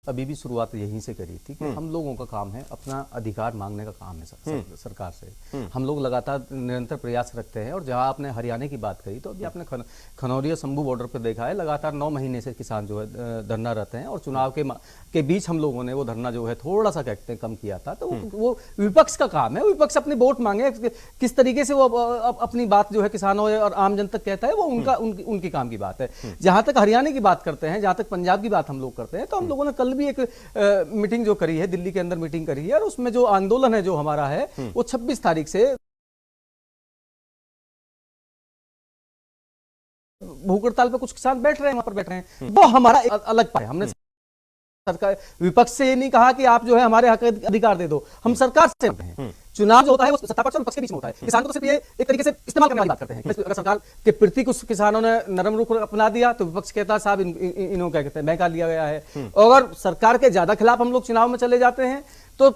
अभी भी शुरुआत यहीं से करी थी कि हम लोगों का काम है, अपना अधिकार मांगने का काम है सरकार से। हम लोग लगातार निरंतर प्रयास रखते हैं। और जहां आपने हरियाणा की बात कही, तो अभी आपने खनौरिया शंभू बॉर्डर पर देखा है, लगातार 9 महीने से किसान जो है धरना रहते हैं। और चुनाव के बीच हम लोगों ने वो धरना जो है थोड़ा सा कहते हैं कम किया था। तो वो विपक्ष का काम है, विपक्ष अपनी वोट मांगे, किस तरीके से वो अपनी बात जो है किसानों और आम जन तक कहता है, वो उनकी काम की बात है। जहां तक हरियाणा की बात करते हैं, जहां तक पंजाब की बात हम लोग करते हैं, तो हम लोगों ने कल भी एक मीटिंग जो करी है, दिल्ली के अंदर मीटिंग करी है। और उसमें जो आंदोलन है जो हमारा है, वो 26 तारीख से भूख हड़ताल पे कुछ किसान बैठ रहे हैं, वहां पर बैठ रहे हैं। वो हमारा एक अलग पाया। हमने सरकार विपक्ष से ये नहीं कहा कि आप जो है हमारे हक अधिकार दे दो, हम सरकार से हैं। चुनाव जो होता है वो सत्ता पक्ष और विपक्ष के बीच में होता है। किसान को तो सिर्फ ये एक तरीके से इस्तेमाल करने वाली बात करते हैं। अगर सरकार के प्रति कुछ किसानों ने नरम रुख अपना दिया, तो विपक्ष कहता है साहब इन्हों क्या कहते हैं, बहका लिया गया है। अगर सरकार के ज्यादा खिलाफ हम लोग चुनाव में चले जाते हैं, तो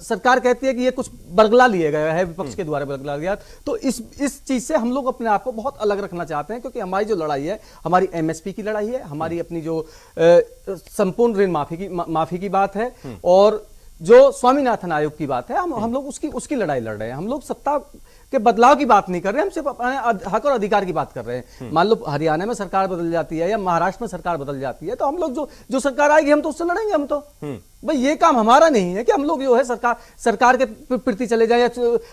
सरकार कहती है कि ये कुछ बरगला लिए गया है, विपक्ष के द्वारा बरगला गया। तो इस चीज से हम लोग अपने आप को बहुत अलग रखना चाहते हैं, क्योंकि हमारी जो लड़ाई है, हमारी एमएसपी की लड़ाई है, हमारी अपनी जो संपूर्ण ऋण माफी की बात है, और जो स्वामीनाथन आयोग की बात है, हम लोग उसकी लड़ाई लड़ रहे हैं। हम लोग सत्ता के बदलाव की बात नहीं कर रहे हैं, हम सिर्फ अपने हक और अधिकार की बात कर रहे हैं। मान लो हरियाणा में सरकार बदल जाती है या महाराष्ट्र में सरकार बदल जाती है, तो हम लोग जो सरकार आएगी हम तो उससे लड़ेंगे। हम तो भाई ये काम हमारा नहीं है कि हम लोग जो है सरकार के प्रति चले जाए, या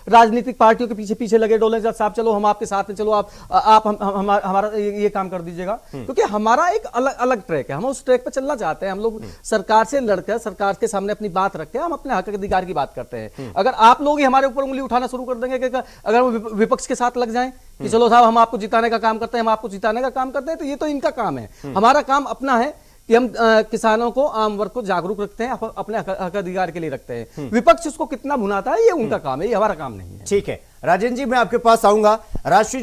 राजनीतिक पार्टियों के पीछे लगे डोले, साहब चलो हम आपके साथ में, चलो आप हमारा ये काम कर दीजिएगा। क्योंकि हमारा एक अलग ट्रैक है, हम उस ट्रैक पर चलना चाहते हैं। हम लोग सरकार से लड़कर, सरकार के सामने अपनी बात रख के हम अपने हक अधिकार की बात करते हैं। अगर आप लोग ही हमारे ऊपर उंगली उठाना शुरू कर देंगे कि अगर वो विपक्ष के साथ लग जाएं कि चलो साहब हम आपको जिताने का काम करते हैं, हम आपको जिताने का काम करते हैं, तो ये तो इनका काम है। हमारा काम अपना है कि हम किसानों को, आम वर्ग को जागरूक रखते हैं, अपने हक अधिकार के लिए रखते हैं। विपक्ष उसको कितना भुनाता है, ये उनका काम है, ये हमारा काम नहीं है। ठीक है राजेंद्र जी, मैं आपके पास आऊंगा। राष्ट्रीय